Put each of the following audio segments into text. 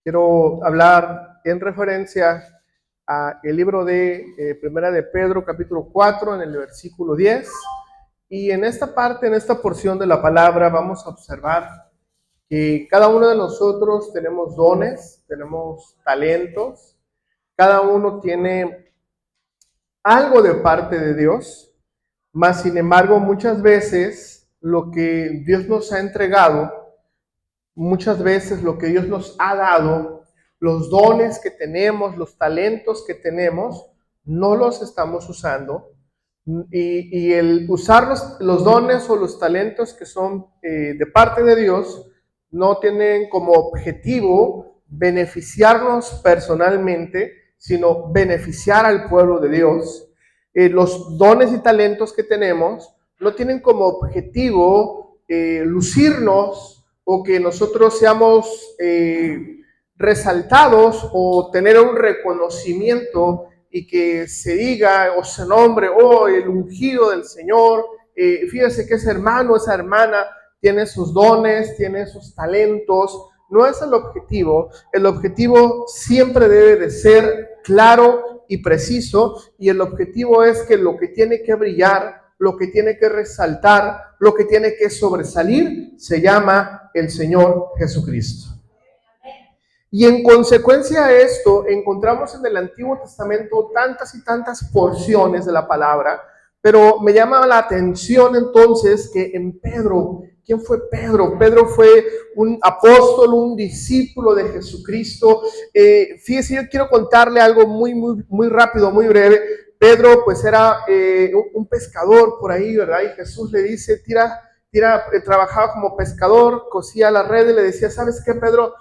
Quiero hablar en referencia a el libro de Primera de Pedro, capítulo 4, en el versículo 10. Y en esta parte, en esta porción de la palabra, vamos a observar que cada uno de nosotros tenemos dones, tenemos talentos, cada uno tiene algo de parte de Dios, mas sin embargo muchas veces lo que Dios nos ha entregado, muchas veces lo que Dios nos ha dado, los dones que tenemos, los talentos que tenemos, no los estamos usando. Y el usar los dones o los talentos que son de parte de Dios no tienen como objetivo beneficiarnos personalmente, sino beneficiar al pueblo de Dios. Los dones y talentos que tenemos no tienen como objetivo lucirnos o que nosotros seamos resaltados o tener un reconocimiento y que se diga o se nombre, oh, el ungido del Señor. Fíjese que ese hermano, esa hermana tiene sus dones, tiene sus talentos. No es el objetivo. El objetivo siempre debe de ser claro y preciso, y el objetivo es que lo que tiene que brillar, lo que tiene que resaltar, lo que tiene que sobresalir, se llama el Señor Jesucristo. Y en consecuencia a esto, encontramos en el Antiguo Testamento tantas y tantas porciones de la palabra, pero me llama la atención entonces que en Pedro, ¿quién fue Pedro? Pedro fue un apóstol, un discípulo de Jesucristo. Fíjese, yo quiero contarle algo muy rápido, muy breve. Pedro pues era un pescador por ahí, ¿verdad? Y Jesús le dice, trabajaba como pescador, cosía la red y le decía, ¿sabes qué, Pedro?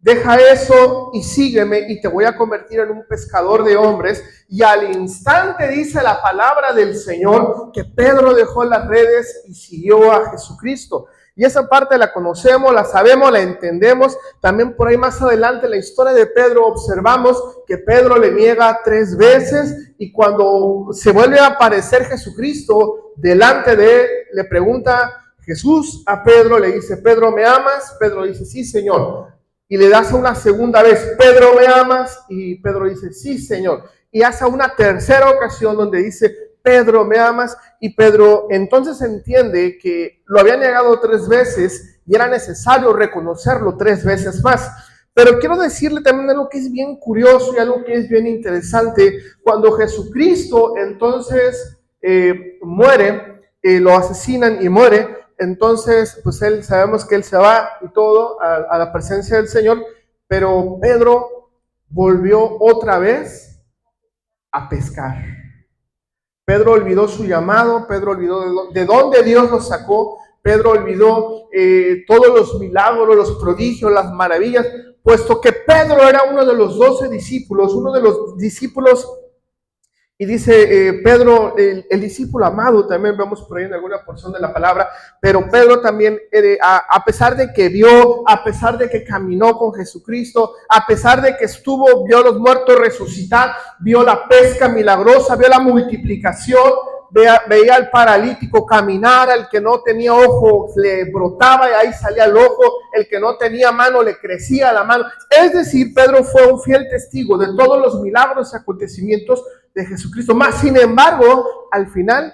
Deja eso y sígueme y te voy a convertir en un pescador de hombres. Y al instante dice la palabra del Señor que Pedro dejó las redes y siguió a Jesucristo. Y esa parte la conocemos, la sabemos, la entendemos. También por ahí más adelante en la historia de Pedro observamos que Pedro le niega 3 veces y cuando se vuelve a aparecer Jesucristo delante de él, le pregunta Jesús a Pedro, le dice, Pedro, ¿me amas? Pedro dice, sí, Señor. Y le das una segunda vez, Pedro, ¿me amas? Y Pedro dice, sí, Señor. Y hace una tercera ocasión donde dice, Pedro, ¿me amas? Y Pedro entonces entiende que lo había negado 3 veces y era necesario reconocerlo 3 veces más. Pero quiero decirle también algo que es bien curioso y algo que es bien interesante. Cuando Jesucristo entonces muere, lo asesinan y muere, entonces, pues sabemos que él se va y todo a la presencia del Señor, pero Pedro volvió otra vez a pescar. Pedro olvidó su llamado, Pedro olvidó de dónde Dios lo sacó, Pedro olvidó todos los milagros, los prodigios, las maravillas, puesto que Pedro era uno de los 12 discípulos, uno de los discípulos. Y dice Pedro, el discípulo amado, también vemos por ahí en alguna porción de la palabra, pero Pedro también, a pesar de que vio, a pesar de que caminó con Jesucristo, a pesar de que vio a los muertos resucitar, vio la pesca milagrosa, vio la multiplicación, veía al paralítico caminar, al que no tenía ojo le brotaba y ahí salía el ojo, el que no tenía mano le crecía la mano. Es decir, Pedro fue un fiel testigo de todos los milagros y acontecimientos de Jesucristo. Más sin embargo, al final,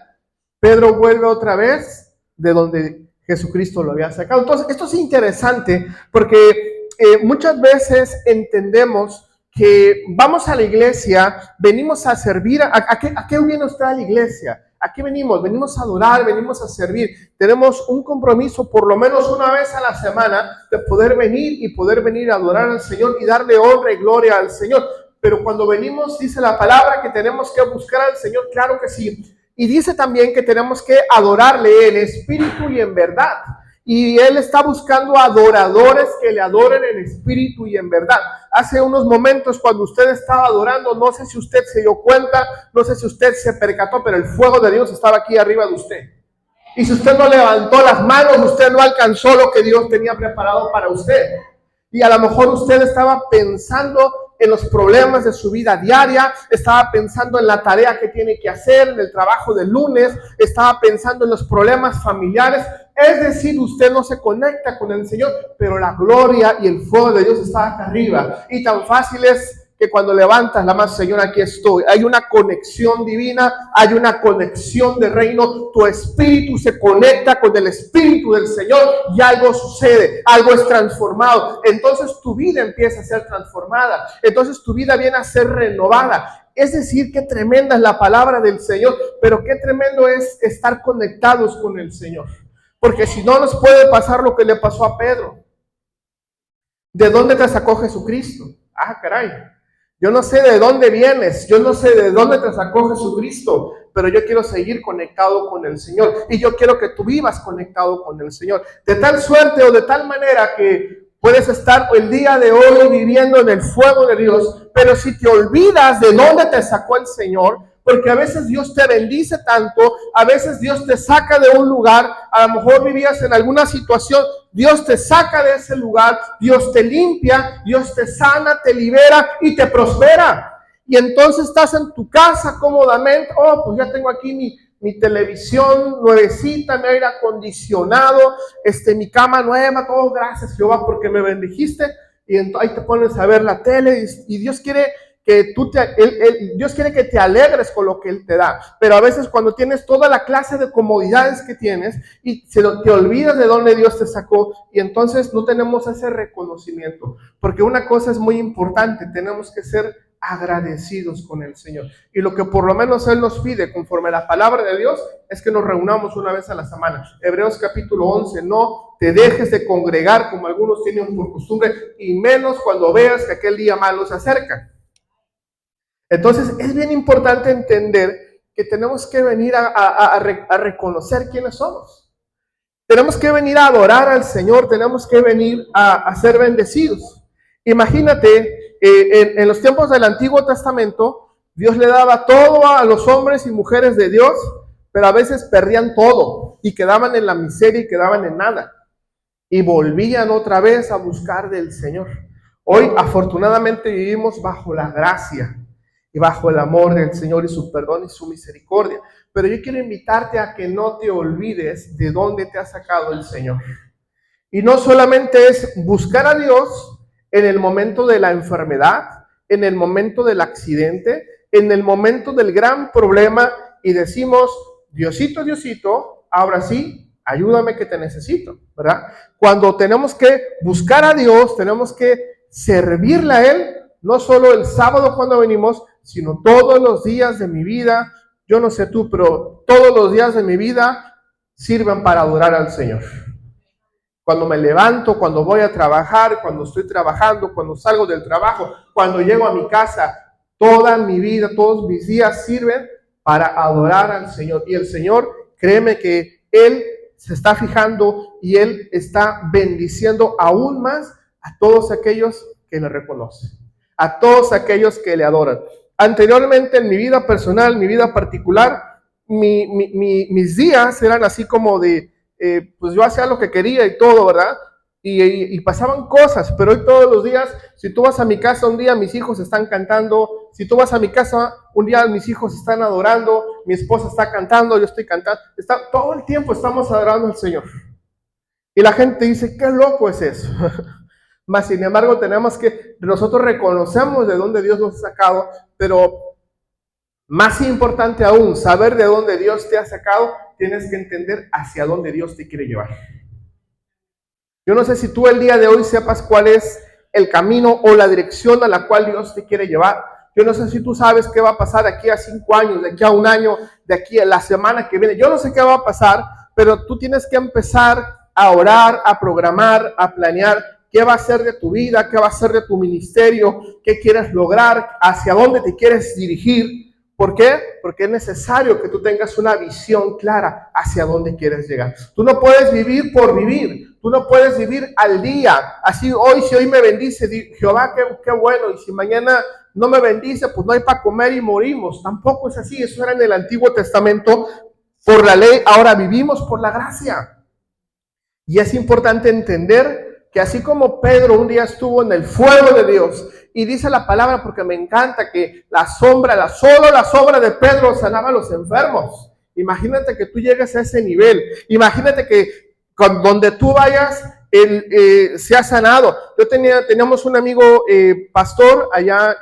Pedro vuelve otra vez de donde Jesucristo lo había sacado. Entonces, esto es interesante porque muchas veces entendemos que vamos a la iglesia, venimos a servir. ¿A qué viene usted a la iglesia? ¿A qué venimos? Venimos a adorar, venimos a servir. Tenemos un compromiso por lo menos una vez a la semana de poder venir a adorar al Señor y darle honra y gloria al Señor. Pero cuando venimos, dice la palabra que tenemos que buscar al Señor, claro que sí. Y dice también que tenemos que adorarle en espíritu y en verdad. Y Él está buscando adoradores que le adoren en espíritu y en verdad. Hace unos momentos cuando usted estaba adorando, no sé si usted se dio cuenta, no sé si usted se percató, pero el fuego de Dios estaba aquí arriba de usted. Y si usted no levantó las manos, usted no alcanzó lo que Dios tenía preparado para usted. Y a lo mejor usted estaba pensando en los problemas de su vida diaria, estaba pensando en la tarea que tiene que hacer, en el trabajo del lunes, estaba pensando en los problemas familiares. Es decir, usted no se conecta con el Señor, pero la gloria y el fuego de Dios está acá arriba. Y tan fácil es que cuando levantas la mano, Señor, aquí estoy. Hay una conexión divina, hay una conexión de reino. Tu espíritu se conecta con el espíritu del Señor y algo sucede, algo es transformado. Entonces tu vida empieza a ser transformada. Entonces tu vida viene a ser renovada. Es decir, qué tremenda es la palabra del Señor, pero qué tremendo es estar conectados con el Señor. Porque si no, nos puede pasar lo que le pasó a Pedro. ¿De dónde te sacó Jesucristo? Ah, caray. Yo no sé de dónde vienes, yo no sé de dónde te sacó Jesucristo, pero yo quiero seguir conectado con el Señor. Y yo quiero que tú vivas conectado con el Señor. De tal suerte o de tal manera que puedes estar el día de hoy viviendo en el fuego de Dios, pero si te olvidas de dónde te sacó el Señor, porque a veces Dios te bendice tanto, a veces Dios te saca de un lugar, a lo mejor vivías en alguna situación, Dios te saca de ese lugar, Dios te limpia, Dios te sana, te libera y te prospera. Y entonces estás en tu casa cómodamente, pues ya tengo aquí mi televisión nuevecita, mi aire acondicionado, mi cama nueva, todo gracias Jehová porque me bendijiste. Y entonces ahí te pones a ver la tele y Dios quiere que Dios quiere que te alegres con lo que Él te da, pero a veces cuando tienes toda la clase de comodidades que tienes y te olvidas de dónde Dios te sacó y entonces no tenemos ese reconocimiento, porque una cosa es muy importante, tenemos que ser agradecidos con el Señor, y lo que por lo menos Él nos pide conforme a la palabra de Dios es que nos reunamos una vez a la semana. Hebreos capítulo 11, no te dejes de congregar como algunos tienen por costumbre, y menos cuando veas que aquel día malo se acerca. Entonces es bien importante entender que tenemos que venir a reconocer quiénes somos. Tenemos que venir a adorar al Señor, tenemos que venir a ser bendecidos. Imagínate, en los tiempos del Antiguo Testamento, Dios le daba todo a los hombres y mujeres de Dios, pero a veces perdían todo y quedaban en la miseria y quedaban en nada. Y volvían otra vez a buscar del Señor. Hoy, afortunadamente, vivimos bajo la gracia y bajo el amor del Señor y su perdón y su misericordia. Pero yo quiero invitarte a que no te olvides de dónde te ha sacado el Señor. Y no solamente es buscar a Dios en el momento de la enfermedad, en el momento del accidente, en el momento del gran problema y decimos, Diosito, Diosito, ahora sí, ayúdame que te necesito, ¿verdad? Cuando tenemos que buscar a Dios, tenemos que servirle a Él, no solo el sábado cuando venimos, sino todos los días de mi vida. Yo no sé tú, pero todos los días de mi vida sirven para adorar al Señor. Cuando me levanto, cuando voy a trabajar, cuando estoy trabajando, cuando salgo del trabajo, cuando llego a mi casa, toda mi vida, todos mis días sirven para adorar al Señor. Y el Señor, créeme que Él se está fijando y Él está bendiciendo aún más a todos aquellos que le reconocen, a todos aquellos que le adoran. Anteriormente en mi vida personal, mi vida particular, mis días eran así como de, pues yo hacía lo que quería y todo, ¿verdad? Y pasaban cosas, pero hoy todos los días, si tú vas a mi casa un día, mis hijos están cantando, si tú vas a mi casa un día, mis hijos están adorando, mi esposa está cantando, yo estoy cantando, todo el tiempo estamos adorando al Señor. Y la gente dice, qué loco es eso. Mas, sin embargo, nosotros reconocemos de dónde Dios nos ha sacado, pero más importante aún, saber de dónde Dios te ha sacado, tienes que entender hacia dónde Dios te quiere llevar. Yo no sé si tú el día de hoy sepas cuál es el camino o la dirección a la cual Dios te quiere llevar. Yo no sé si tú sabes qué va a pasar de aquí a 5 años, de aquí a 1 año, de aquí a la semana que viene. Yo no sé qué va a pasar, pero tú tienes que empezar a orar, a programar, a planear qué va a ser de tu vida, qué va a ser de tu ministerio, qué quieres lograr, hacia dónde te quieres dirigir. ¿Por qué? Porque es necesario que tú tengas una visión clara hacia dónde quieres llegar. Tú no puedes vivir por vivir, tú no puedes vivir al día. Así si hoy me bendice, Jehová, qué bueno, y si mañana no me bendice, pues no hay para comer y morimos. Tampoco es así, eso era en el Antiguo Testamento, por la ley, ahora vivimos por la gracia. Y es importante entender que así como Pedro un día estuvo en el fuego de Dios Y dice la palabra, porque me encanta, que solo la sombra de Pedro sanaba a los enfermos. Imagínate que tú llegues a ese nivel. Imagínate que donde tú vayas, él se ha sanado. Teníamos un amigo pastor allá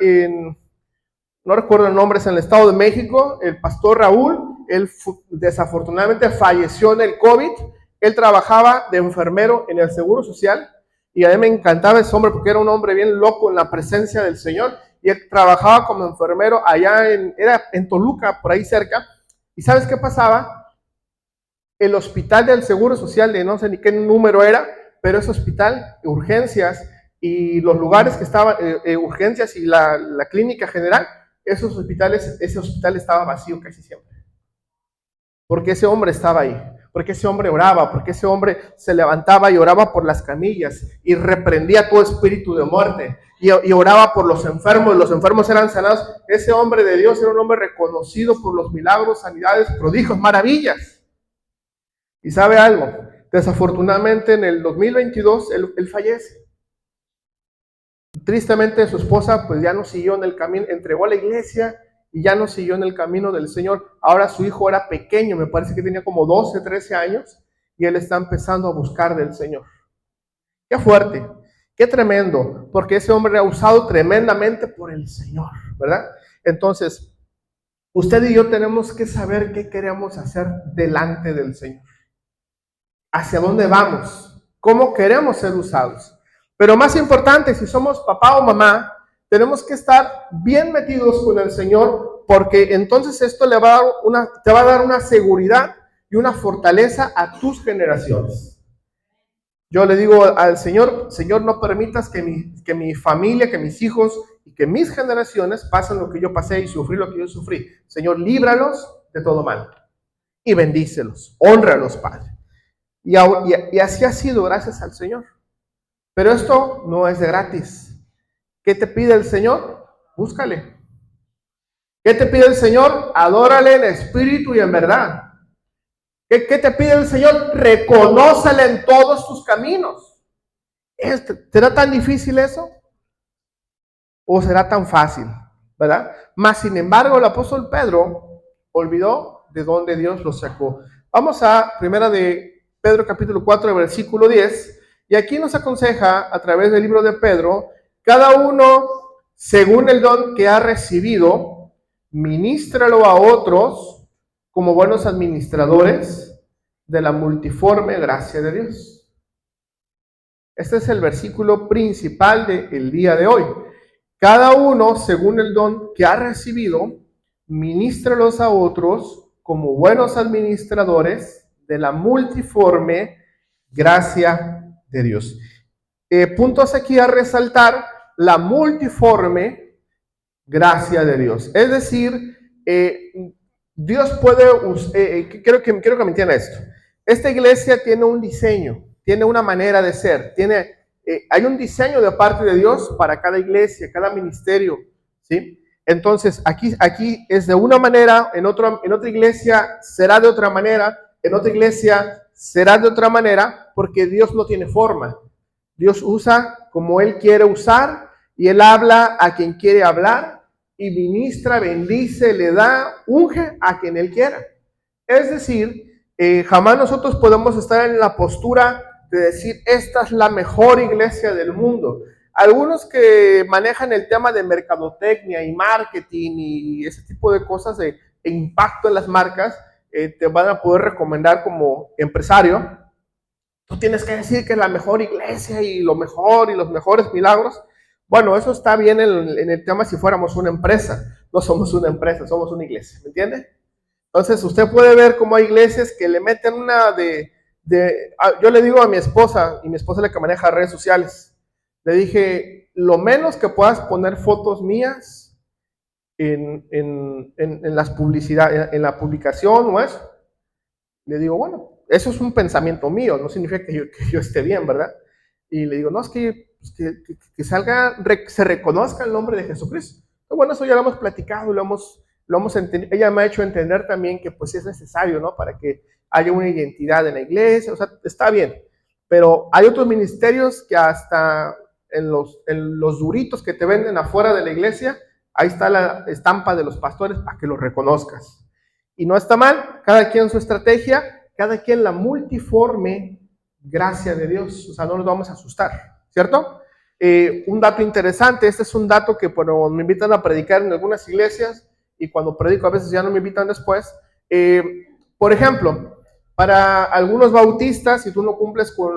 no recuerdo el nombre, es en el Estado de México, el pastor Raúl. Él desafortunadamente falleció en el COVID. Él trabajaba de enfermero en el Seguro Social, y a mí me encantaba ese hombre porque era un hombre bien loco en la presencia del Señor, y él trabajaba como enfermero allá era en Toluca, por ahí cerca. ¿Y sabes qué pasaba? El hospital del Seguro Social, de no sé ni qué número era, pero ese hospital, urgencias, y los lugares que estaban, urgencias y la clínica general, ese hospital estaba vacío casi siempre. Porque ese hombre estaba ahí, porque ese hombre oraba, porque ese hombre se levantaba y oraba por las camillas y reprendía todo espíritu de muerte y oraba por los enfermos eran sanados. Ese hombre de Dios era un hombre reconocido por los milagros, sanidades, prodigios, maravillas. Y sabe algo, desafortunadamente en el 2022 él fallece. Tristemente su esposa pues ya no siguió en el camino, entregó a la iglesia y ya no siguió en el camino del Señor. Ahora su hijo era pequeño, me parece que tenía como 12, 13 años, y él está empezando a buscar del Señor. Qué fuerte, qué tremendo, porque ese hombre ha usado tremendamente por el Señor, ¿verdad? Entonces, usted y yo tenemos que saber qué queremos hacer delante del Señor. ¿Hacia dónde vamos? ¿Cómo queremos ser usados? Pero más importante, si somos papá o mamá, tenemos que estar bien metidos con el Señor, porque entonces esto te va a dar una seguridad y una fortaleza a tus generaciones. Yo le digo al Señor, Señor, no permitas que mi familia, que mis hijos y que mis generaciones pasen lo que yo pasé y sufrí lo que yo sufrí. Señor, líbralos de todo mal y bendícelos, hónralos, Padre. Y así ha sido, gracias al Señor. Pero esto no es de gratis. ¿Qué te pide el Señor? Búscale. ¿Qué te pide el Señor? Adórale en espíritu y en verdad. ¿Qué te pide el Señor? Reconócele en todos tus caminos. ¿Será tan difícil eso? ¿O será tan fácil? ¿Verdad? Mas, sin embargo, el apóstol Pedro olvidó de dónde Dios lo sacó. Vamos a primera de Pedro capítulo 4, versículo 10. Y aquí nos aconseja a través del libro de Pedro, cada uno según el don que ha recibido, ministralo a otros como buenos administradores de la multiforme gracia de Dios. Este es el versículo principal del día de hoy. Cada uno según el don que ha recibido, ministralos a otros como buenos administradores de la multiforme gracia de Dios. Puntos aquí a resaltar: la multiforme gracia de Dios. Es decir, Dios puede, quiero que me entienda esto. Esta iglesia tiene un diseño, tiene una manera de ser, hay un diseño de parte de Dios para cada iglesia, cada ministerio, ¿sí? Entonces, aquí es de una manera, en otra iglesia será de otra manera, en otra iglesia será de otra manera, porque Dios no tiene forma. Dios usa como Él quiere usar, y Él habla a quien quiere hablar, y ministra, bendice, le da, unge a quien Él quiera. Es decir, jamás nosotros podemos estar en la postura de decir, esta es la mejor iglesia del mundo. Algunos que manejan el tema de mercadotecnia y marketing y ese tipo de cosas de impacto en las marcas, te van a poder recomendar como empresario. Tú tienes que decir que es la mejor iglesia y lo mejor y los mejores milagros. Bueno, eso está bien en el tema si fuéramos una empresa. No somos una empresa, somos una iglesia, ¿me entiende? Entonces usted puede ver cómo hay iglesias que le meten yo le digo a mi esposa, y mi esposa es la que maneja redes sociales, le dije, lo menos que puedas poner fotos mías en las publicidades, en la publicación o eso. Le digo, bueno, eso es un pensamiento mío, no significa que yo esté bien, ¿verdad? Y le digo, no, es que salga, se reconozca el nombre de Jesucristo. Pero bueno, eso ya lo hemos platicado, lo hemos entendido. Ella me ha hecho entender también que pues es necesario, ¿no? Para que haya una identidad en la iglesia, o sea, está bien. Pero hay otros ministerios que hasta en los duritos que te venden afuera de la iglesia, ahí está la estampa de los pastores para que los reconozcas. Y no está mal, cada quien su estrategia, cada quien la multiforme gracia de Dios. O sea, no nos vamos a asustar, ¿cierto? Un dato interesante, este es un dato que bueno, me invitan a predicar en algunas iglesias y cuando predico a veces ya no me invitan después. Por ejemplo, para algunos bautistas, si tú no cumples con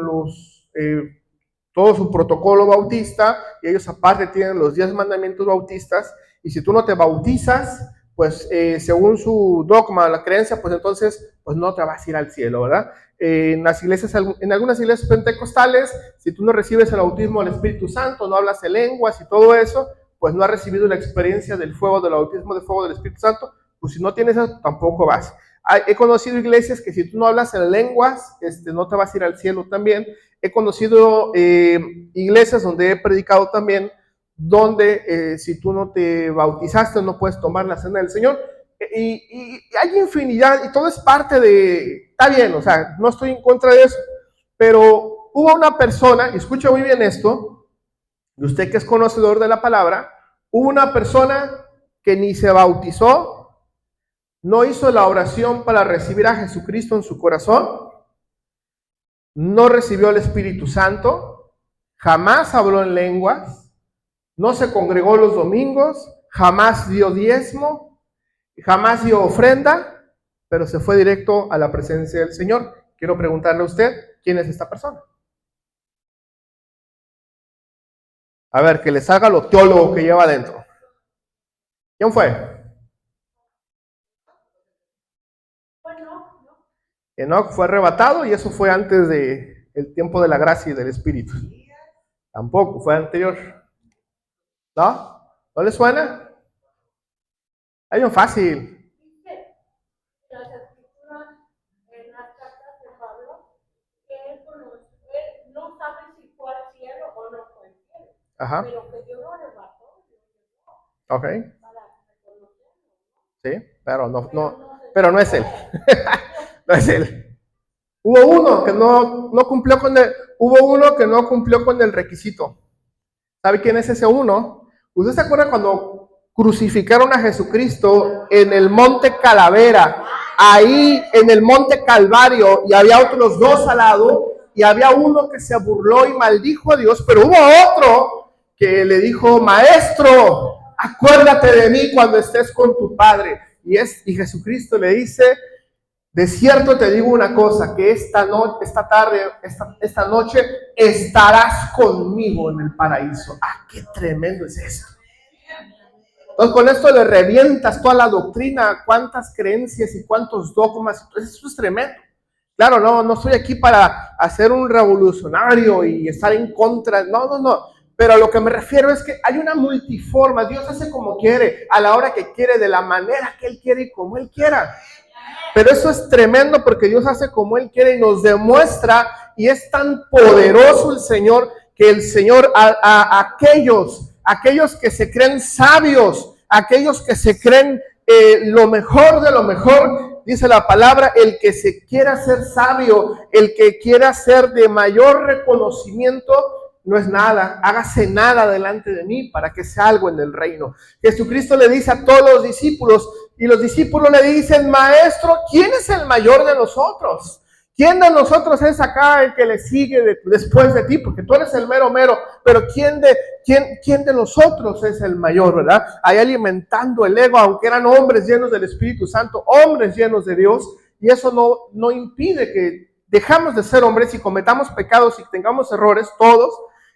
todo su protocolo bautista, y ellos aparte tienen los 10 mandamientos bautistas, y si tú no te bautizas, pues según su dogma, la creencia, pues entonces pues no te vas a ir al cielo, ¿verdad? En algunas iglesias pentecostales, si tú no recibes el bautismo del Espíritu Santo, no hablas en lenguas y todo eso, pues no has recibido la experiencia del fuego, del bautismo de fuego del Espíritu Santo, pues si no tienes eso, tampoco vas. He conocido iglesias que si tú no hablas en lenguas, no te vas a ir al cielo también. He conocido iglesias donde he predicado también, donde si tú no te bautizaste no puedes tomar la cena del Señor. Y hay infinidad, y todo es parte de, está bien, o sea, no estoy en contra de eso, pero hubo una persona, y escucha muy bien esto, y usted que es conocedor de la palabra, hubo una persona que ni se bautizó, no hizo la oración para recibir a Jesucristo en su corazón, no recibió el Espíritu Santo, jamás habló en lenguas, no se congregó los domingos, jamás dio diezmo, jamás dio ofrenda, pero se fue directo a la presencia del Señor. Quiero preguntarle a usted, ¿quién es esta persona? A ver, que le salga lo teólogo que lleva adentro. ¿Quién fue? Enoc fue arrebatado y eso fue antes del tiempo de la gracia y del Espíritu. Tampoco, fue anterior. ¿No? ¿No le suena? Hay un fácil. Ajá. Ok. Sí, pero no es él. No es él. Hubo uno que no cumplió con el requisito. ¿Sabe quién es ese uno? ¿Usted se acuerda cuando crucificaron a Jesucristo en el monte Calavera? Ahí en el monte Calvario, y había otros dos al lado, y había uno que se burló y maldijo a Dios, pero hubo otro que le dijo: maestro, acuérdate de mí cuando estés con tu Padre. Y Jesucristo le dice: de cierto te digo una cosa, que esta noche estarás conmigo en el paraíso. ¡Ah, qué tremendo es esto! Entonces con esto le revientas toda la doctrina, cuántas creencias y cuántos dogmas. Eso es tremendo. Claro, no estoy aquí para hacer un revolucionario y estar en contra. No. Pero a lo que me refiero es que hay una multiforma. Dios hace como quiere, a la hora que quiere, de la manera que Él quiere y como Él quiera. Pero eso es tremendo porque Dios hace como Él quiere y nos demuestra, y es tan poderoso el Señor, que el Señor a aquellos que se creen sabios, aquellos que se creen lo mejor de lo mejor, dice la palabra, el que se quiera ser sabio, el que quiera ser de mayor reconocimiento, no es nada, hágase nada delante de mí para que sea algo en el reino. Jesucristo le dice a todos los discípulos, y los discípulos le dicen: maestro, ¿quién es el mayor de nosotros? ¿Quién de nosotros es acá el que le sigue después de ti? Porque tú eres el mero, pero ¿quién de nosotros es el mayor, verdad? Ahí alimentando el ego, aunque eran hombres llenos del Espíritu Santo, hombres llenos de Dios, y eso no impide que dejamos de ser hombres y cometamos pecados y tengamos errores, todos.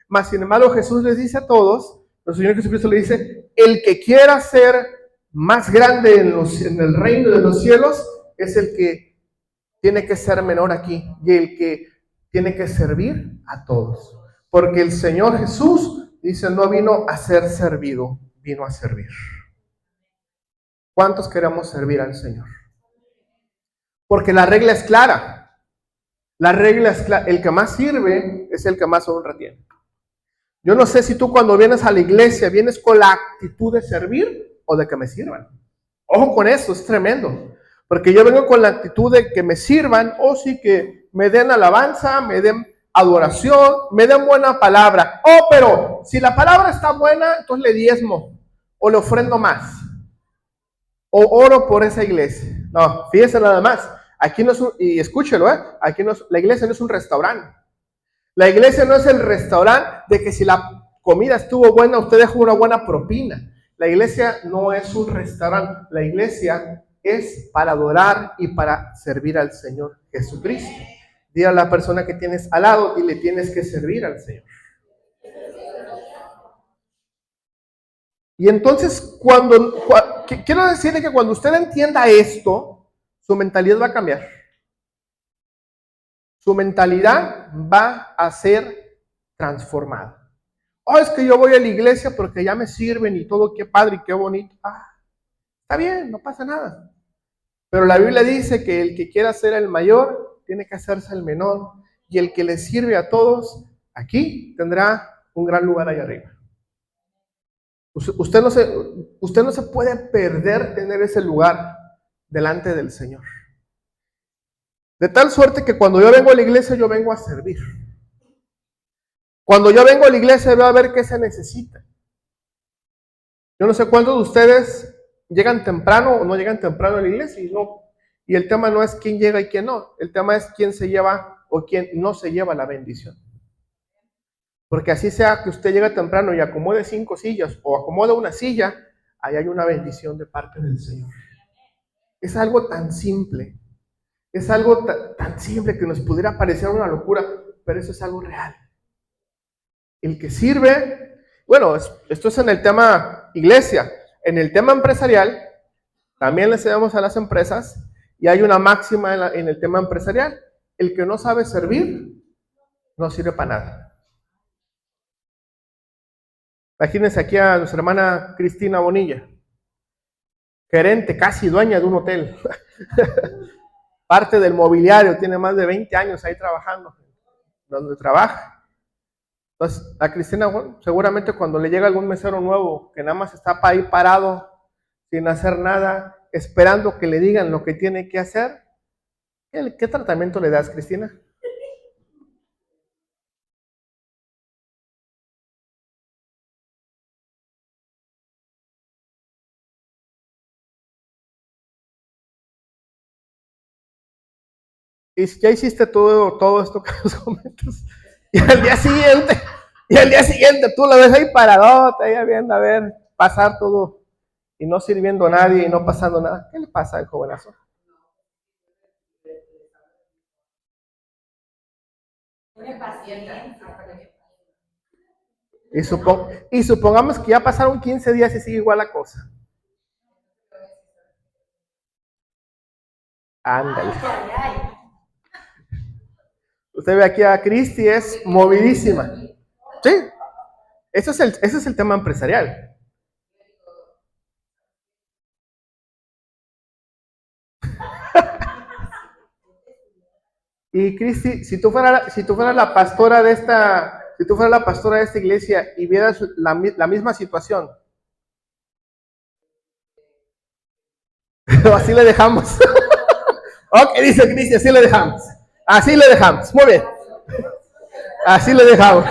Mas sin embargo Jesús les dice a todos, el Señor Jesucristo le dice: el que quiera ser más grande en el reino de los cielos es el que tiene que ser menor aquí, y el que tiene que servir a todos. Porque el Señor Jesús dice: no vino a ser servido, vino a servir. ¿Cuántos queremos servir al Señor? Porque la regla es clara. La regla es clara. El que más sirve es el que más honra tiene. Yo no sé si tú cuando vienes a la iglesia vienes con la actitud de servir o de que me sirvan. Ojo con eso, es tremendo. Porque yo vengo con la actitud de que me sirvan, o sí, que me den alabanza, me den adoración, me den buena palabra. Oh, pero si la palabra está buena, entonces le diezmo o le ofrendo más. O oro por esa iglesia. No, fíjese nada más. Aquí no es y escúchelo, aquí no es, la iglesia no es un restaurante. La iglesia no es el restaurante de que si la comida estuvo buena, usted deja una buena propina. La iglesia no es un restaurante. La iglesia es para adorar y para servir al Señor Jesucristo. Dile a la persona que tienes al lado y le tienes que servir al Señor. Y entonces, quiero decirle que cuando usted entienda esto, su mentalidad va a cambiar. Su mentalidad va a ser transformada. Oh, es que yo voy a la iglesia porque ya me sirven y todo, qué padre y qué bonito. Está bien, no pasa nada. Pero la Biblia dice que el que quiera ser el mayor, tiene que hacerse el menor. Y el que le sirve a todos, aquí tendrá un gran lugar allá arriba. Usted no se puede perder tener ese lugar delante del Señor. De tal suerte que cuando yo vengo a la iglesia, yo vengo a servir. Cuando yo vengo a la iglesia, voy a ver qué se necesita. Yo no sé cuántos de ustedes llegan temprano o no llegan temprano a la iglesia. Y el tema no es quién llega y quién no. El tema es quién se lleva o quién no se lleva la bendición. Porque así sea que usted llegue temprano y acomode 5 sillas o acomode una silla, ahí hay una bendición de parte del Señor. Es algo tan simple. Es algo tan simple que nos pudiera parecer una locura, pero eso es algo real. El que sirve, bueno, esto es en el tema iglesia. En el tema empresarial, también le enseñamos a las empresas y hay una máxima en el tema empresarial. El que no sabe servir, no sirve para nada. Imagínense aquí a nuestra hermana Cristina Bonilla, gerente, casi dueña de un hotel. Parte del mobiliario, tiene más de 20 años ahí trabajando, donde trabaja. Entonces, a Cristina, bueno, seguramente cuando le llega algún mesero nuevo, que nada más está ahí parado, sin hacer nada, esperando que le digan lo que tiene que hacer, ¿qué tratamiento le das, Cristina? Y ya hiciste todo esto que nos comentas. Y al día siguiente tú la ves ahí paradota, ahí viendo a ver pasar todo y no sirviendo a nadie y no pasando nada. ¿Qué le pasa al jovenazo? Y supongamos que ya pasaron 15 días y sigue igual la cosa. Ándale. Usted ve aquí a Cristi, es movidísima. Sí, ese es el tema empresarial. Y Cristi, si tú fueras la pastora de esta iglesia y vieras la misma situación, así le dejamos. Ok, dice Cristi, así le dejamos. Así le dejamos. Muy bien. Así le dejamos.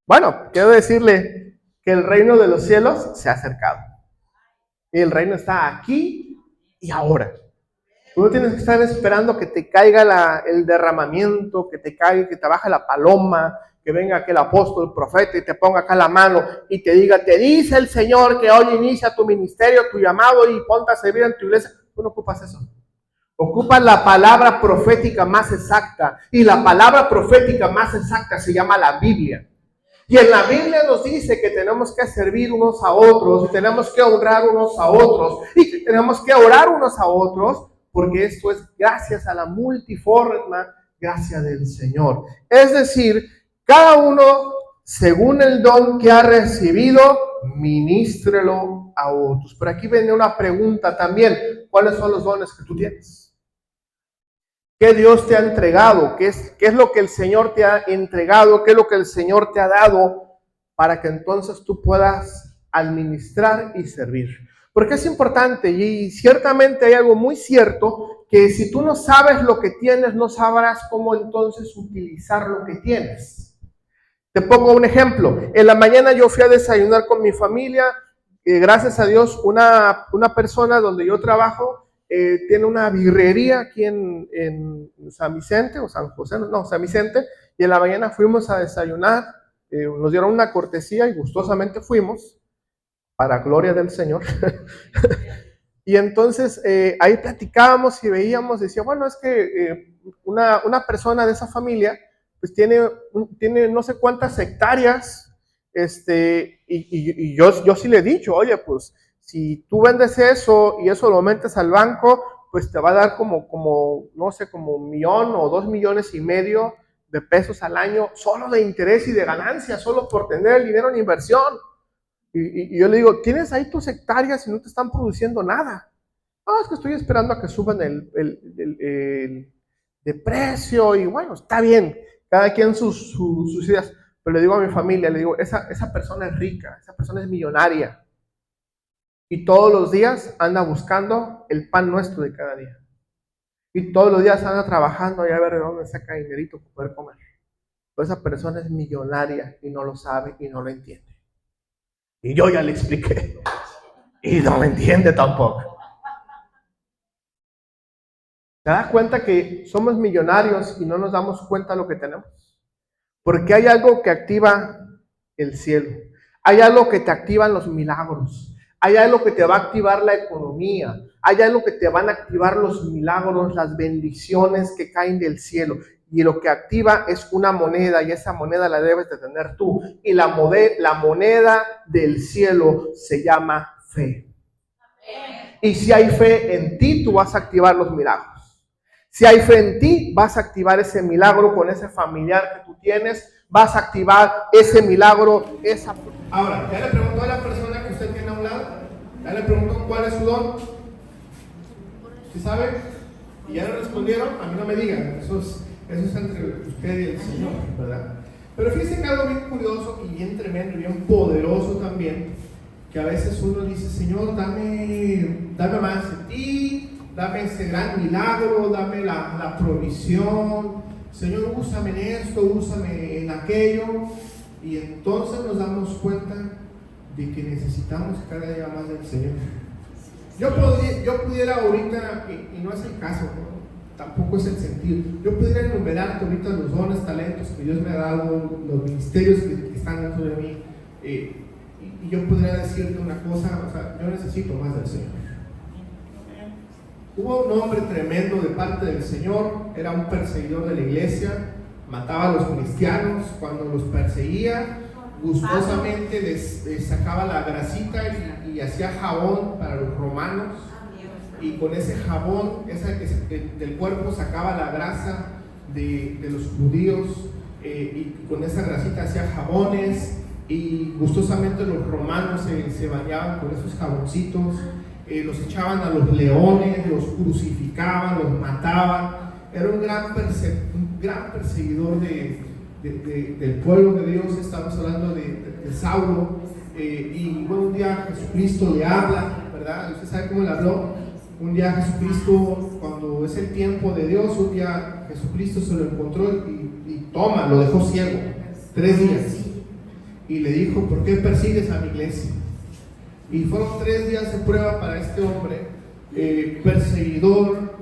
Bueno, quiero decirle que el reino de los cielos se ha acercado. Y el reino está aquí y ahora. Tú no tienes que estar esperando que te caiga el derramamiento, que te baje la paloma, que venga aquel apóstol, el profeta y te ponga acá la mano y te diga, te dice el Señor que hoy inicia tu ministerio, tu llamado y ponte a servir en tu iglesia. Tú no ocupas eso. Ocupas la palabra profética más exacta. Y la palabra profética más exacta se llama la Biblia. Y en la Biblia nos dice que tenemos que servir unos a otros, y tenemos que honrar unos a otros, y que tenemos que orar unos a otros, porque esto es gracias a la multiforme gracia del Señor. Es decir, cada uno, según el don que ha recibido, ministrelo a otros. Pero aquí viene una pregunta también. ¿Cuáles son los dones que tú tienes? ¿Qué Dios te ha entregado? ¿Qué es lo que el Señor te ha entregado? ¿Qué es lo que el Señor te ha dado para que entonces tú puedas administrar y servir? Porque es importante y ciertamente hay algo muy cierto que si tú no sabes lo que tienes, no sabrás cómo entonces utilizar lo que tienes. Te pongo un ejemplo. En la mañana yo fui a desayunar con mi familia. Gracias a Dios, una persona donde yo trabajo tiene una birrería aquí en San Vicente, o San José, no, San Vicente, y en la mañana fuimos a desayunar. Nos dieron una cortesía y gustosamente fuimos, para gloria del Señor. Y entonces ahí platicábamos y veíamos, decía, bueno, es que una persona de esa familia pues tiene no sé cuántas hectáreas, y yo sí le he dicho, oye, pues si tú vendes eso y eso lo metes al banco, pues te va a dar como no sé, como 1 o 2,5 millones de pesos al año, solo de interés y de ganancia, solo por tener el dinero en inversión. Y yo le digo, tienes ahí tus hectáreas y no te están produciendo nada. No, es que estoy esperando a que suban el de precio y bueno, está bien, cada quien sus ideas. Pero le digo a mi familia, le digo, esa persona es rica, esa persona es millonaria. Y todos los días anda buscando el pan nuestro de cada día. Y todos los días anda trabajando y a ver de dónde saca dinerito para poder comer. Pero esa persona es millonaria y no lo sabe y no lo entiende. Y yo ya le expliqué. Y no lo entiende tampoco. ¿Te das cuenta que somos millonarios y no nos damos cuenta de lo que tenemos? Porque hay algo que activa el cielo. Hay algo que te activan los milagros. Hay algo que te va a activar la economía. Hay algo que te van a activar los milagros, las bendiciones que caen del cielo. Y lo que activa es una moneda y esa moneda la debes de tener tú. Y la moneda del cielo se llama fe. Y si hay fe en ti, tú vas a activar los milagros. Si hay fe en ti, vas a activar ese milagro con ese familiar que tú tienes. Vas a activar ese milagro, esa... Ahora, ya le preguntó a la persona que usted tiene a un lado. Ya le preguntó cuál es su don. ¿Sí sabe? Y ya le respondieron. A mí no me digan. Eso es entre usted y el Señor, ¿verdad? Pero fíjese que algo bien curioso y bien tremendo y bien poderoso también, que a veces uno dice, Señor, dame más de ti, dame ese gran milagro, dame la provisión, Señor, úsame en esto, úsame en aquello, y entonces nos damos cuenta de que necesitamos cada día más del Señor. Yo pudiera ahorita, y no es el caso, ¿no? Tampoco es el sentido, yo pudiera enumerarte ahorita los dones, talentos que Dios me ha dado, los ministerios que están dentro de mí, y yo podría decirte una cosa, o sea, yo necesito más del Señor. Hubo un hombre tremendo de parte del Señor, era un perseguidor de la iglesia, mataba a los cristianos, cuando los perseguía, gustosamente les sacaba la grasita y hacía jabón para los romanos, y con ese jabón del cuerpo sacaba la grasa de los judíos, y con esa grasita hacía jabones, y gustosamente los romanos se bañaban con esos jaboncitos, los echaban a los leones, los crucificaban, los mataban. Era un gran perseguidor del pueblo de Dios. Estamos hablando de Saulo, y bueno, un día Jesucristo le habla, ¿verdad? ¿Usted sabe cómo le habló? Un día Jesucristo, cuando es el tiempo de Dios, un día Jesucristo se lo encontró y toma, lo dejó ciego, 3 días. Y le dijo, ¿por qué persigues a mi iglesia? Y fueron 3 días de prueba para este hombre, perseguidor,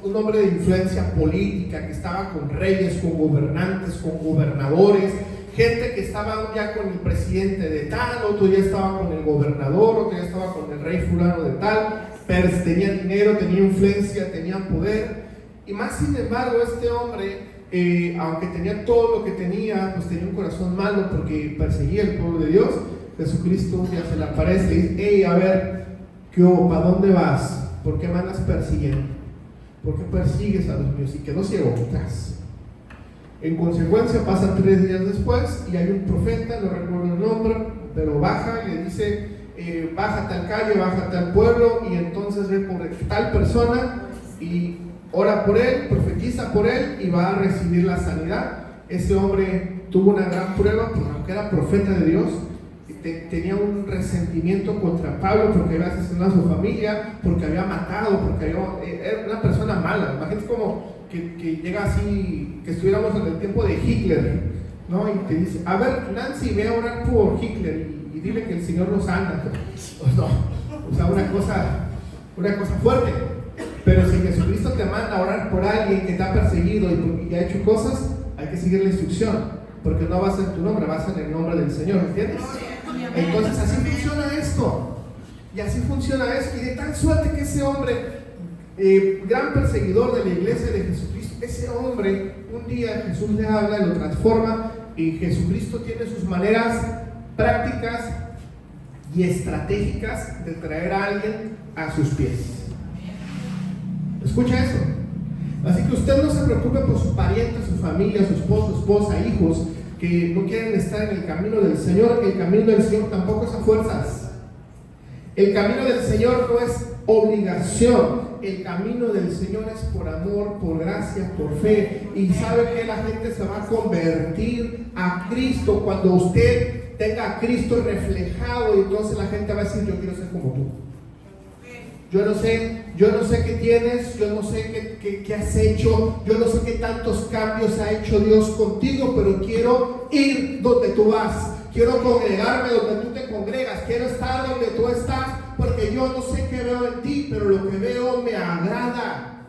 un hombre de influencia política, que estaba con reyes, con gobernantes, con gobernadores, gente que estaba un día con el presidente de tal, otro día estaba con el gobernador, otro día estaba con el rey fulano de tal, pero tenía dinero, tenía influencia, tenía poder. Y más sin embargo, este hombre, aunque tenía todo lo que tenía, pues tenía un corazón malo porque perseguía el pueblo de Dios. Jesucristo un día se le aparece y dice, hey, a ver, ¿para dónde vas? ¿Por qué me andas persiguiendo? ¿Por qué persigues a los míos? Y quedó ciego atrás. En consecuencia, pasan 3 días después y hay un profeta, no recuerdo el nombre, pero baja y le dice, baja a tal calle, baja a tal pueblo, y entonces ve por tal persona y ora por él, profetiza por él y va a recibir la sanidad. Ese hombre tuvo una gran prueba, porque aunque era profeta de Dios, tenía un resentimiento resentimiento contra Pablo porque había asesinado a su familia, porque había matado, porque era una persona mala. Imagínate como que llega así, que estuviéramos en el tiempo de Hitler, ¿no? Y te dice, a ver, Nancy, ve a orar por Hitler y dile que el Señor nos anda. No, o sea, una cosa fuerte. Pero si Jesucristo te manda a orar por alguien que te ha perseguido y ha hecho cosas, hay que seguir la instrucción, porque no va a ser tu nombre, va a ser el nombre del Señor, ¿entiendes? Entonces así funciona esto, y así funciona esto, y de tal suerte que ese hombre, gran perseguidor de la iglesia de Jesucristo, ese hombre, un día Jesús le habla, lo transforma, y Jesucristo tiene sus maneras prácticas y estratégicas de traer a alguien a sus pies. Escucha eso. Así que usted no se preocupe por sus parientes, su familia, su esposo, su esposa, hijos que no quieren estar en el camino del Señor. El camino del Señor tampoco es a fuerzas. El camino del Señor no es obligación. El camino del Señor es por amor, por gracia, por fe. Y sabe que la gente se va a convertir a Cristo cuando usted tenga a Cristo reflejado, y entonces la gente va a decir, yo quiero ser como tú. Yo no sé qué tienes, yo no sé qué has hecho, yo no sé qué tantos cambios ha hecho Dios contigo, pero quiero ir donde tú vas, quiero congregarme donde tú te congregas, quiero estar donde tú estás, porque yo no sé qué veo en ti, pero lo que veo me agrada.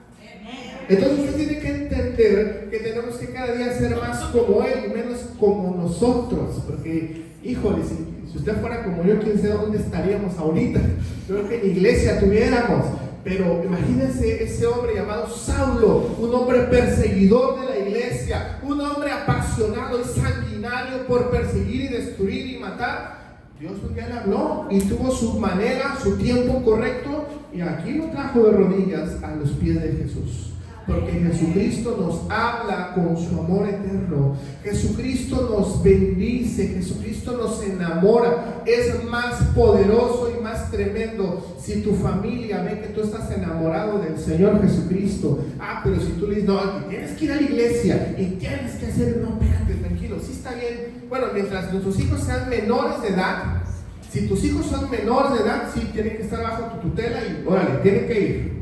Entonces usted tiene que entender que tenemos que cada día ser más como Él y menos como nosotros, porque, híjole, si usted fuera como yo, quién sabe dónde estaríamos ahorita. Yo creo que en iglesia tuviéramos. Pero imagínense ese hombre llamado Saulo, un hombre perseguidor de la iglesia, un hombre apasionado y sanguinario por perseguir y destruir y matar. Dios un día le habló y tuvo su manera, su tiempo correcto, y aquí lo trajo de rodillas a los pies de Jesús. Porque Jesucristo nos habla con su amor eterno. Jesucristo nos bendice, Jesucristo nos enamora. Es más poderoso y más tremendo si tu familia ve que tú estás enamorado del Señor Jesucristo. Pero si tú le dices, no, tienes que ir a la iglesia y tienes que hacer, no, espérate, tranquilo, sí está bien. Bueno, mientras nuestros hijos sean menores de edad, si tus hijos son menores de edad, sí tienen que estar bajo tu tutela y órale, tienen que ir.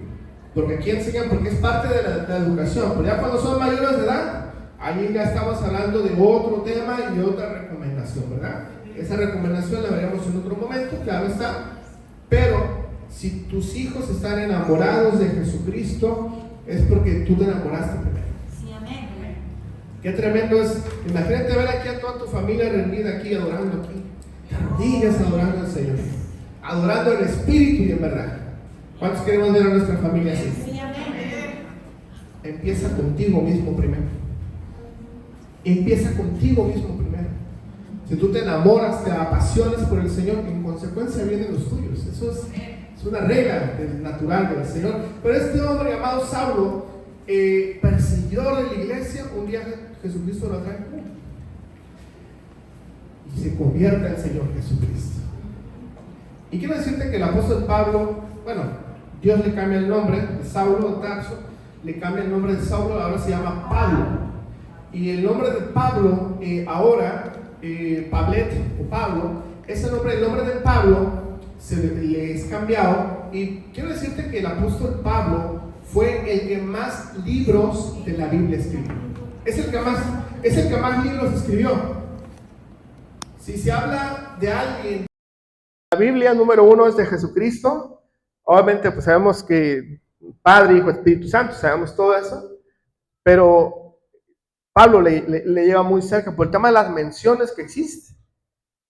Porque aquí enseñan, porque es parte de la educación. Pero ya cuando son mayores de edad, ahí ya estamos hablando de otro tema y otra recomendación, ¿verdad? Esa recomendación la veremos en otro momento, claro está. Pero si tus hijos están enamorados de Jesucristo, es porque tú te enamoraste primero. Sí, amén. Qué tremendo es. Imagínate ver aquí a toda tu familia reunida aquí, adorando aquí. Te rodillas adorando al Señor, adorando en espíritu y en verdad. ¿Cuántos queremos ver a nuestra familia así? Sí, amén. Empieza contigo mismo primero. Empieza contigo mismo primero. Si tú te enamoras, te apasionas por el Señor, en consecuencia vienen los tuyos. Eso es una regla natural del Señor. Pero este hombre llamado Saulo, perseguidor de la iglesia, un día Jesucristo lo trae y se convierte al Señor Jesucristo. Y quiero decirte que el apóstol Pablo, bueno, Dios le cambia el nombre de Saulo de Tarso, le cambia el nombre de Saulo, ahora se llama Pablo. Y el nombre de Pablo, ahora, Pablet o Pablo, ese nombre, el nombre de Pablo se le es cambiado. Y quiero decirte que el apóstol Pablo fue el que más libros de la Biblia escribió. Es el que más libros escribió. Si se habla de alguien, la Biblia número 1 es de Jesucristo. Obviamente pues sabemos que Padre, Hijo, Espíritu Santo, sabemos todo eso, pero Pablo le lleva muy cerca por el tema de las menciones que existen.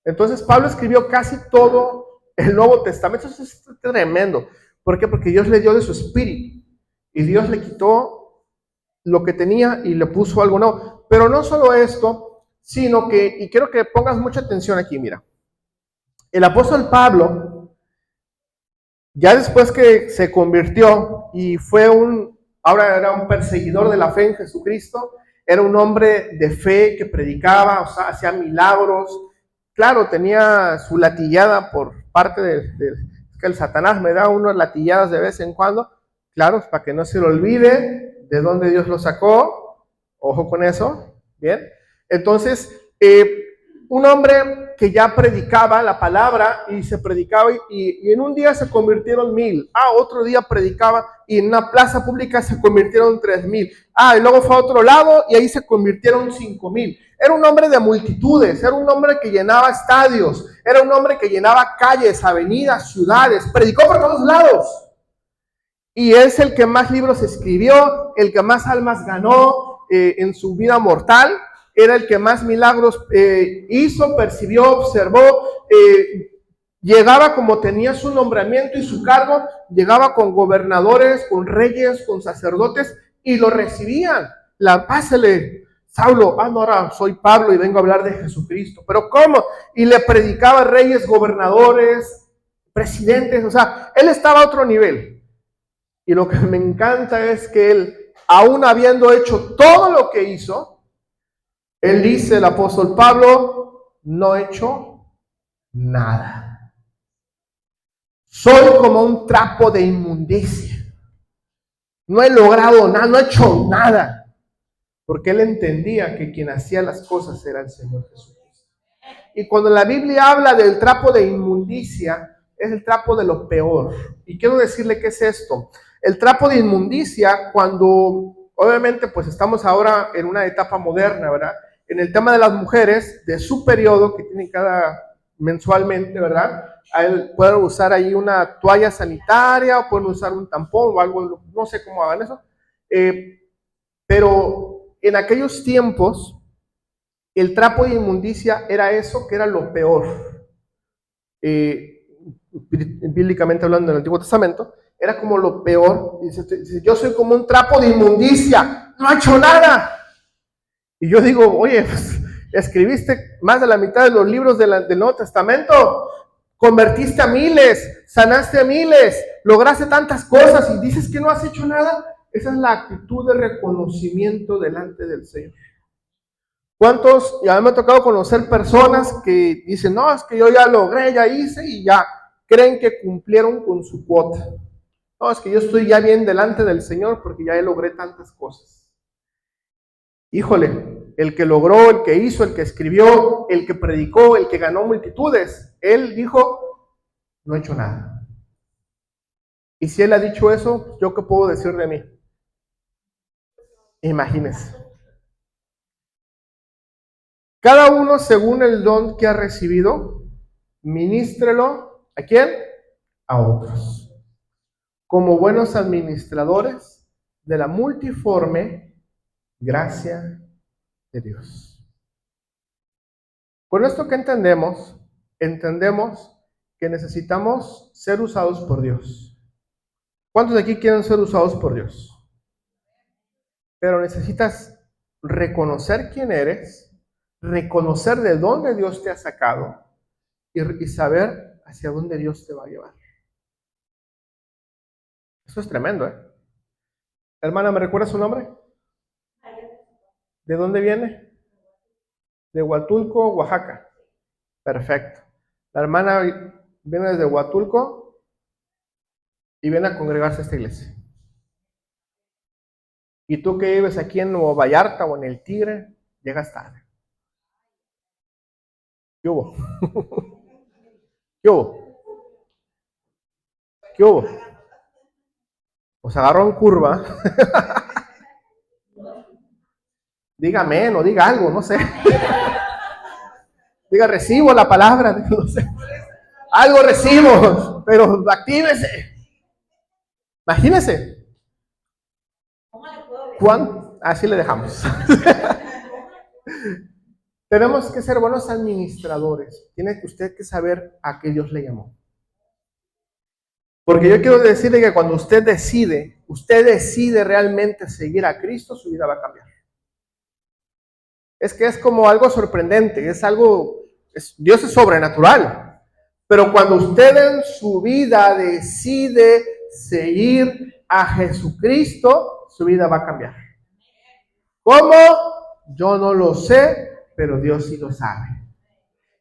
Entonces Pablo escribió casi todo el Nuevo Testamento. Eso es tremendo. ¿Por qué? Porque Dios le dio de su espíritu y Dios le quitó lo que tenía y le puso algo nuevo. Pero no solo esto, sino que, y quiero que pongas mucha atención aquí, mira, el apóstol Pablo, ya después que se convirtió y ahora era un perseguidor de la fe en Jesucristo, era un hombre de fe que predicaba, o sea, hacía milagros. Claro, tenía su latillada por parte que el Satanás me da unas latilladas de vez en cuando, claro, para que no se le olvide de dónde Dios lo sacó. Ojo con eso, ¿bien? Entonces, un hombre que ya predicaba la palabra y se predicaba y en un día se convirtieron 1000. Otro día predicaba y en una plaza pública se convirtieron 3000. Y luego fue a otro lado y ahí se convirtieron 5000. Era un hombre de multitudes, era un hombre que llenaba estadios, era un hombre que llenaba calles, avenidas, ciudades, predicó por todos lados. Y es el que más libros escribió, el que más almas ganó en su vida mortal. Era el que más milagros hizo, percibió, observó. Llegaba como tenía su nombramiento y su cargo, llegaba con gobernadores, con reyes, con sacerdotes y lo recibían. Pásele, Saulo, no, ahora soy Pablo y vengo a hablar de Jesucristo. ¿Pero cómo? Y le predicaba a reyes, gobernadores, presidentes, o sea, él estaba a otro nivel. Y lo que me encanta es que él, aún habiendo hecho todo lo que hizo, él dice, el apóstol Pablo, no he hecho nada. Soy como un trapo de inmundicia. No he logrado nada, no he hecho nada. Porque él entendía que quien hacía las cosas era el Señor Jesucristo. Y cuando la Biblia habla del trapo de inmundicia, es el trapo de lo peor. Y quiero decirle qué es esto. El trapo de inmundicia, cuando obviamente pues estamos ahora en una etapa moderna, ¿verdad? En el tema de las mujeres, de su periodo que tienen cada mensualmente, ¿verdad? Pueden usar ahí una toalla sanitaria o pueden usar un tampón o algo, no sé cómo hagan eso. Pero en aquellos tiempos, el trapo de inmundicia era eso, que era lo peor. Bíblicamente hablando en el Antiguo Testamento, era como lo peor. Dice, yo soy como un trapo de inmundicia, no he hecho nada. Y yo digo, oye, pues, escribiste más de la mitad de los libros del Nuevo Testamento, convertiste a miles, sanaste a miles, lograste tantas cosas y dices que no has hecho nada. Esa es la actitud de reconocimiento delante del Señor. ¿Cuántos? Ya me ha tocado conocer personas que dicen, no, es que yo ya logré, ya hice y ya creen que cumplieron con su cuota. No, es que yo estoy ya bien delante del Señor porque ya logré tantas cosas. Híjole, el que logró, el que hizo, el que escribió, el que predicó, el que ganó multitudes, él dijo, no he hecho nada. Y si él ha dicho eso, ¿yo qué puedo decir de mí? Imagínense. Cada uno según el don que ha recibido, ministrelo, ¿a quién? A otros. Como buenos administradores de la multiforme gracia de Dios. Con esto que entendemos que necesitamos ser usados por Dios. ¿Cuántos de aquí quieren ser usados por Dios? Pero necesitas reconocer quién eres, reconocer de dónde Dios te ha sacado y saber hacia dónde Dios te va a llevar. Eso es tremendo, ¿eh? Hermana, ¿me recuerda su nombre? ¿De dónde viene? De Huatulco, Oaxaca. Perfecto. La hermana viene desde Huatulco y viene a congregarse a esta iglesia. Y tú que vives aquí en Nuevo Vallarta o en El Tigre, llegas tarde. ¿Qué hubo? ¿Qué hubo? ¿Qué hubo? Pues agarró en curva. Diga amén o diga algo, no sé. Diga recibo la palabra, no sé. Algo recibo, pero actívese. Imagínese. Así le dejamos. Tenemos que ser buenos administradores. Tiene usted que saber a qué Dios le llamó. Porque yo quiero decirle que cuando usted decide realmente seguir a Cristo, su vida va a cambiar. Es que es como algo sorprendente, Dios es sobrenatural. Pero cuando usted en su vida decide seguir a Jesucristo, su vida va a cambiar. ¿Cómo? Yo no lo sé, pero Dios sí lo sabe.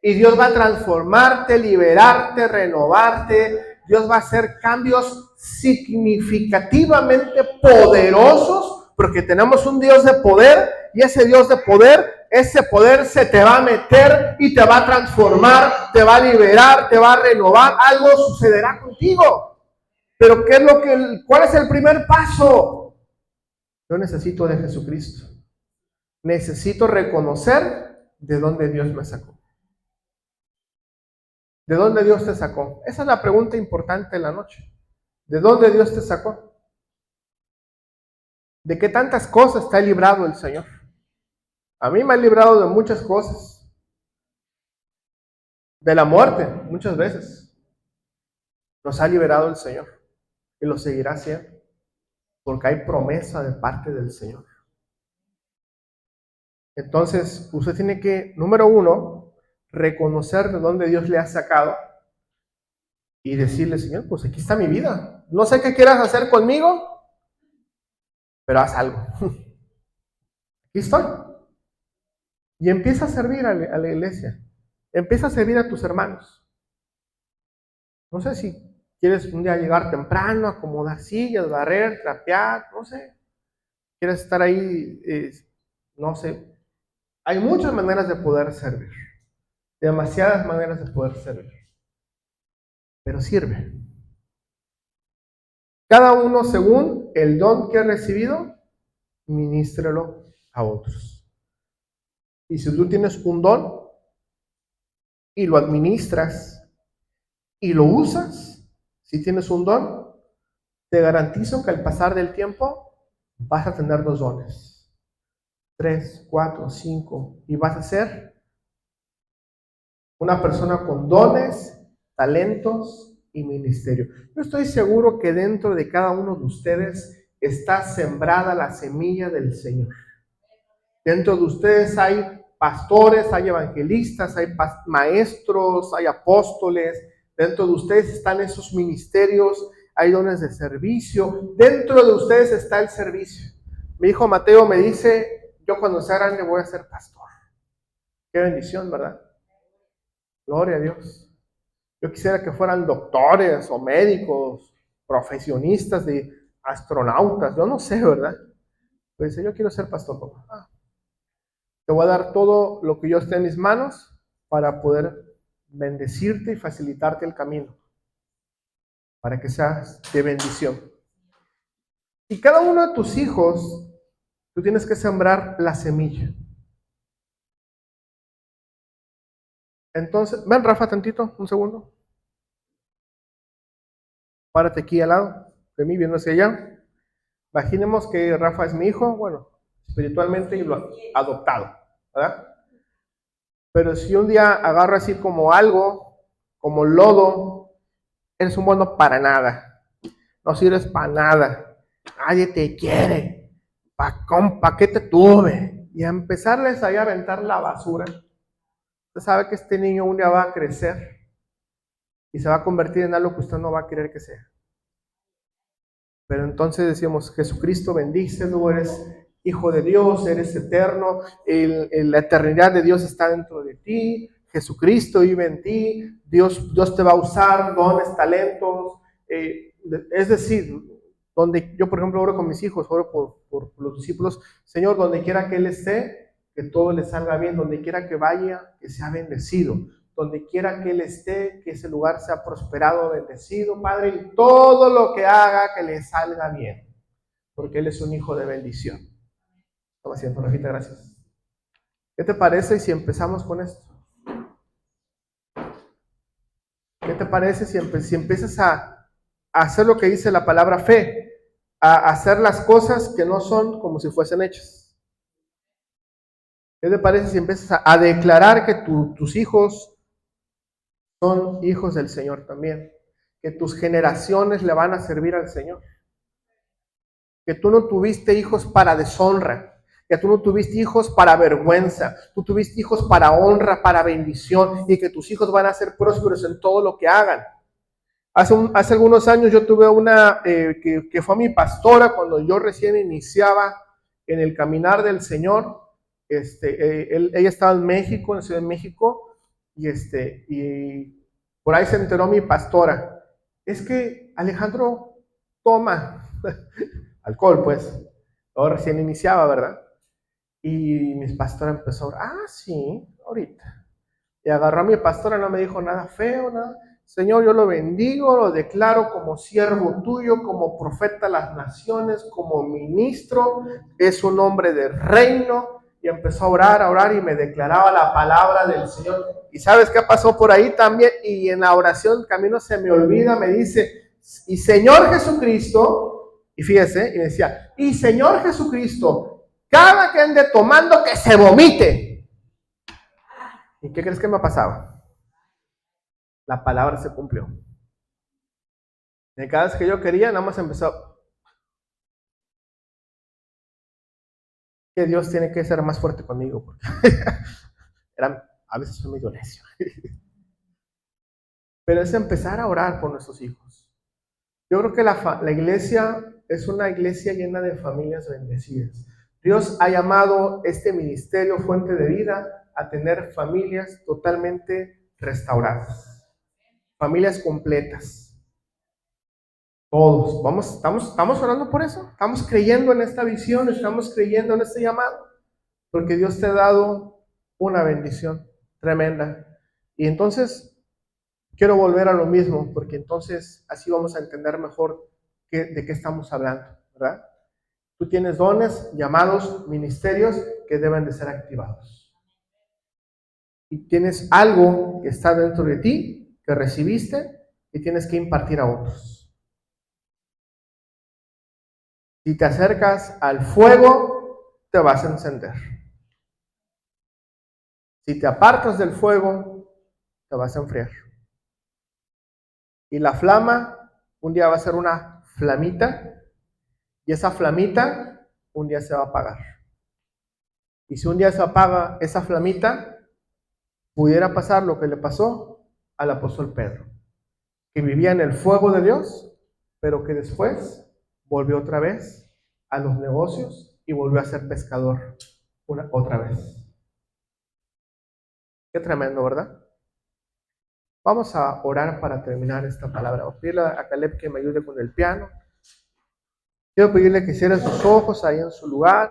Y Dios va a transformarte, liberarte, renovarte. Dios va a hacer cambios significativamente poderosos, porque tenemos un Dios de poder, y ese Dios de poder ese poder se te va a meter y te va a transformar, te va a liberar, te va a renovar, algo sucederá contigo. Pero ¿cuál es el primer paso? Yo necesito de Jesucristo. Necesito reconocer de dónde Dios me sacó. ¿De dónde Dios te sacó? Esa es la pregunta importante de la noche. ¿De dónde Dios te sacó? ¿De qué tantas cosas te ha librado el Señor? A mí me ha librado de muchas cosas. De la muerte, muchas veces. Nos ha liberado el Señor. Y lo seguirá haciendo. Porque hay promesa de parte del Señor. Entonces, usted tiene que, número uno, reconocer de dónde Dios le ha sacado. Y decirle, Señor, pues aquí está mi vida. No sé qué quieras hacer conmigo, pero haz algo. Aquí estoy. Y empieza a servir a la iglesia. Empieza a servir a tus hermanos. No sé si quieres un día llegar temprano, acomodar sillas, barrer, trapear, no sé. Quieres estar ahí, no sé. Hay muchas maneras de poder servir. Demasiadas maneras de poder servir. Pero sirve. Cada uno según el don que ha recibido, ministrelo a otros. Y si tú tienes un don y lo administras y lo usas, si tienes un don, te garantizo que al pasar del tiempo vas a tener 2 dones, 3, 4, 5, y vas a ser una persona con dones, talentos y ministerio. Yo estoy seguro que dentro de cada uno de ustedes está sembrada la semilla del Señor. Dentro de ustedes hay pastores, hay evangelistas, hay maestros, hay apóstoles. Dentro de ustedes están esos ministerios, hay dones de servicio. Dentro de ustedes está el servicio. Mi hijo Mateo me dice, yo cuando sea grande voy a ser pastor. Qué bendición, ¿verdad? Gloria a Dios. Yo quisiera que fueran doctores o médicos, profesionistas de astronautas, yo no sé, ¿verdad? Pero dice, yo quiero ser pastor, papá. Te voy a dar todo lo que yo esté en mis manos para poder bendecirte y facilitarte el camino, para que seas de bendición. Y cada uno de tus hijos, tú tienes que sembrar la semilla. Entonces, ven Rafa tantito, un segundo. Párate aquí al lado de mí, viendo hacia allá. Imaginemos que Rafa es mi hijo, bueno, espiritualmente y lo adoptado, ¿verdad? Pero si un día agarro así como algo, como lodo, eres un bueno para nada. No sirves para nada. Nadie te quiere. ¿Pa qué te tuve? Y a empezarles ahí a aventar la basura. Usted sabe que este niño un día va a crecer y se va a convertir en algo que usted no va a querer que sea. Pero entonces decimos, Jesucristo, bendícelo, eres hijo de Dios, eres eterno, la eternidad de Dios está dentro de ti, Jesucristo vive en ti, Dios te va a usar, dones, talentos, es decir, donde yo por ejemplo oro con mis hijos, oro por los discípulos, Señor, donde quiera que Él esté, que todo le salga bien, donde quiera que vaya, que sea bendecido. Donde quiera que Él esté, que ese lugar sea prosperado, bendecido, Padre, y todo lo que haga que le salga bien, porque Él es un hijo de bendición. Toma asiento, Rafita, gracias. ¿Qué te parece si empezamos con esto? ¿Qué te parece si empiezas a hacer lo que dice la palabra fe? A hacer las cosas que no son como si fuesen hechas. ¿Qué te parece si empiezas a declarar que tus hijos son hijos del Señor también? Que tus generaciones le van a servir al Señor. Que tú no tuviste hijos para deshonra. Que tú no tuviste hijos para vergüenza. Tú tuviste hijos para honra, para bendición. Y que tus hijos van a ser prósperos en todo lo que hagan. Hace algunos años yo tuve una que fue mi pastora cuando yo recién iniciaba en el caminar del Señor. Ella estaba en México, en Ciudad de México. Y por ahí se enteró mi pastora. Es que Alejandro toma alcohol, pues. Yo recién iniciaba, ¿verdad? Y mi pastora empezó a orar, sí, ahorita. Y agarró a mi pastora, no me dijo nada feo, nada. Señor, yo lo bendigo, lo declaro como siervo tuyo, como profeta a las naciones, como ministro, es un hombre de reino. Y empezó a orar y me declaraba la palabra del Señor. ¿Y sabes qué pasó por ahí también? Y en la oración, camino se me olvida, me dice, y Señor Jesucristo, y fíjese, y me decía, y Señor Jesucristo, cada que ande tomando, que se vomite. ¿Y qué crees que me pasaba? La palabra se cumplió. Y cada vez que yo quería, nada más empezó. Que Dios tiene que ser más fuerte conmigo, porque a veces soy medio necio. Pero es empezar a orar por nuestros hijos. Yo creo que la iglesia es una iglesia llena de familias bendecidas. Dios ha llamado este ministerio Fuente de Vida a tener familias totalmente restauradas, familias completas. Todos, estamos orando por eso, estamos creyendo en esta visión, estamos creyendo en este llamado, porque Dios te ha dado una bendición tremenda. Y entonces, quiero volver a lo mismo, porque entonces así vamos a entender mejor de qué estamos hablando, ¿verdad? Tú tienes dones, llamados, ministerios que deben de ser activados. Y tienes algo que está dentro de ti, que recibiste, y tienes que impartir a otros. Si te acercas al fuego, te vas a encender. Si te apartas del fuego, te vas a enfriar. Y la flama, un día va a ser una flamita, y esa flamita, un día se va a apagar. Y si un día se apaga esa flamita, pudiera pasar lo que le pasó al apóstol Pedro, que vivía en el fuego de Dios, pero que después volvió otra vez a los negocios y volvió a ser pescador otra vez. Qué tremendo, ¿verdad? Vamos a orar para terminar esta palabra. Voy a pedirle a Caleb que me ayude con el piano. Quiero pedirle que cierre sus ojos ahí en su lugar.